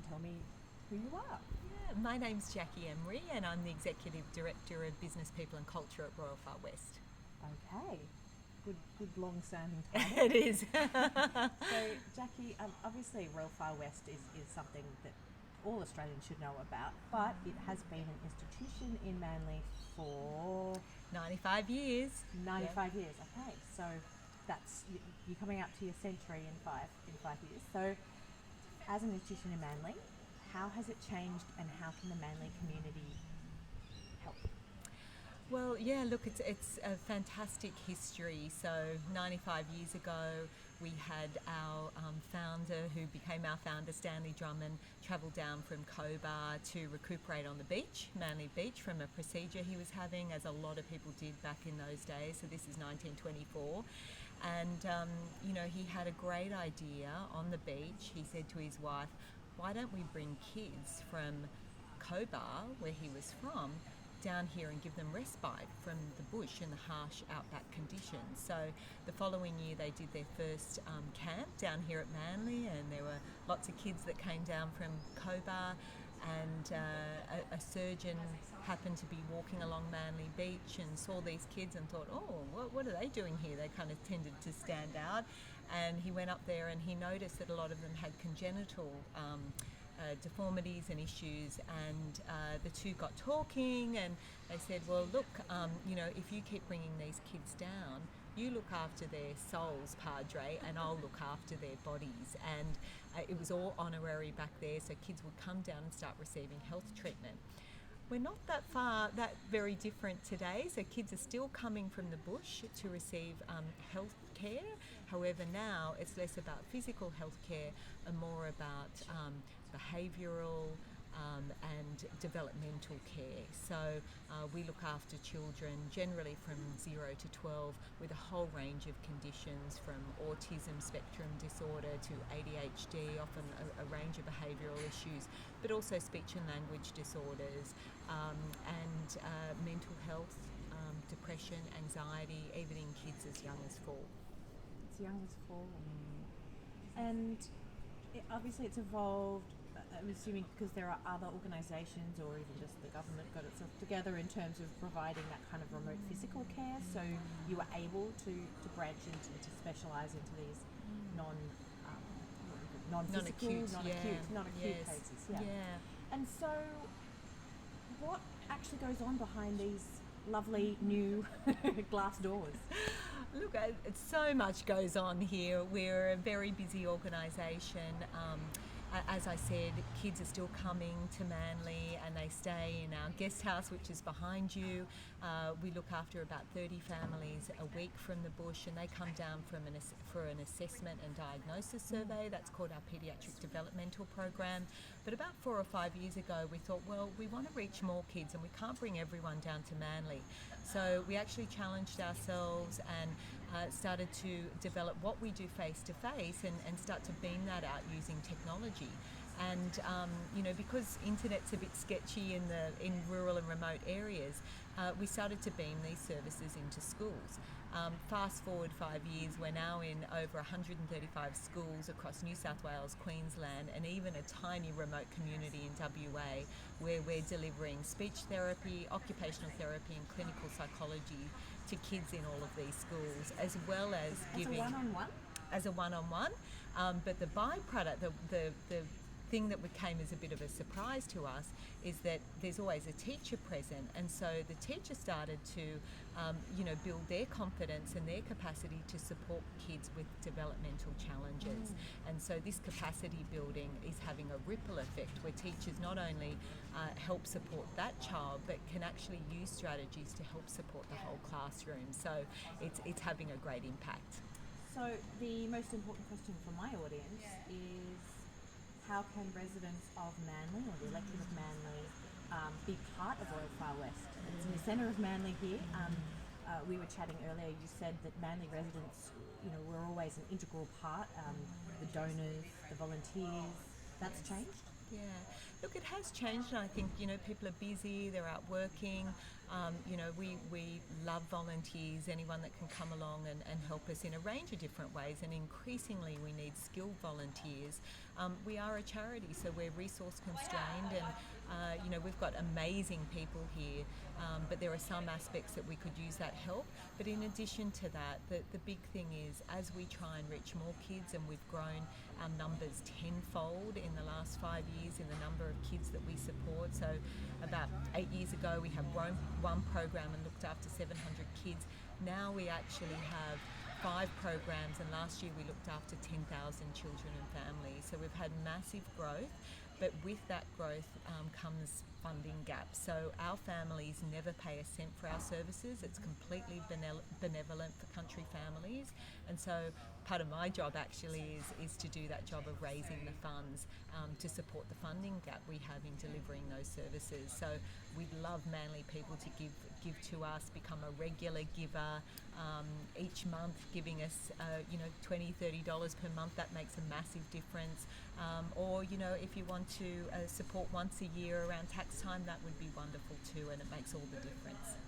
tell me who you are. Yeah, my name's Jacqui Emery and I'm the Executive Director of Business, People and Culture at Royal Far West. Okay, good long-standing title. It is. So, Jacqui, obviously Royal Far West is something that all Australians should know about, but it has been an institution in Manly for 95 years. 95 years. Okay, so that's you're coming up to your century in 5 years. So, as an institution in Manly, how has it changed, and how can the Manly community help? Well, yeah, look, it's a fantastic history. So 95 years ago, we had our founder, who became our founder, Stanley Drummond, travel down from Cobar to recuperate on the beach, Manly Beach, from a procedure he was having, as a lot of people did back in those days. So this is 1924. And, he had a great idea on the beach. He said to his wife, why don't we bring kids from Cobar, where he was from, down here and give them respite from the bush and the harsh outback conditions. So the following year they did their first camp down here at Manly, and there were lots of kids that came down from Cobar, and a surgeon happened to be walking along Manly Beach and saw these kids and thought, oh, what are they doing here? They kind of tended to stand out, and he went up there and he noticed that a lot of them had congenital deformities and issues, and the two got talking, and they said, well, look, if you keep bringing these kids down, you look after their souls, Padre, and I'll look after their bodies. And it was all honorary back there, so kids would come down and start receiving health treatment. We're not that very different today. So kids are still coming from the bush to receive health care. However, now it's less about physical health care and more about behavioural and developmental care. So we look after children generally from 0 to 12 with a whole range of conditions, from autism spectrum disorder to ADHD, often a range of behavioural issues, but also speech and language disorders, and mental health, depression, anxiety, even in kids as young as 4. As young as 4. And obviously it's evolved, I'm assuming, because there are other organisations or even just the government got itself together in terms of providing that kind of remote physical care, so you were able to branch into, to specialise into these non-acute cases. Yeah. And so what actually goes on behind these lovely new glass doors? Look, so much goes on here. We're a very busy organisation. As I said, kids are still coming to Manly and they stay in our guest house, which is behind you. We look after about 30 families a week from the bush, and they come down for an assessment and diagnosis survey. That's called our Paediatric Developmental Program. But about 4 or 5 years ago, we thought, well, we want to reach more kids and we can't bring everyone down to Manly. So we actually challenged ourselves and started to develop what we do face to face and start to beam that out using technology. And because internet's a bit sketchy in rural and remote areas, we started to beam these services into schools. Fast forward 5 years, we're now in over 135 schools across New South Wales, Queensland, and even a tiny remote community in WA, where we're delivering speech therapy, occupational therapy and clinical psychology to kids in all of these schools, as well as giving... As a one-on-one. But the byproduct, the thing that came as a bit of a surprise to us, is that there's always a teacher present, and so the teacher started to build their confidence and their capacity to support kids with developmental challenges. And so this capacity building is having a ripple effect, where teachers not only help support that child, but can actually use strategies to help support the whole classroom. So it's having a great impact. So the most important question for my audience is, how can residents of Manly, or the electorate of Manly, be part of Royal Far West? It's in the centre of Manly here. We were chatting earlier, you said that Manly residents, were always an integral part, the donors, the volunteers. That's changed? Yeah, look, it has changed, and I think people are busy, they're out working. We love volunteers, anyone that can come along and help us in a range of different ways, and increasingly we need skilled volunteers. We are a charity, so we're resource constrained, and we've got amazing people here, but there are some aspects that we could use that help. But in addition to that, the big thing is, as we try and reach more kids, and we've grown our numbers tenfold in the last 5 years in the number of kids that we support. So about 8 years ago we had one program and looked after 700 kids. Now we actually have 5 programs, and last year we looked after 10,000 children and families. So we've had massive growth, but with that growth comes funding gaps. So our families never pay a cent for our services. It's completely benevolent for country families, and so part of my job actually is to do that job of raising the funds to support the funding gap we have in delivering those services. So we'd love Manly people to give to us, become a regular giver each month, giving us $20-$30 per month. That makes a massive difference. Or if you want to support once a year around tax time, that would be wonderful too, and it makes all the difference.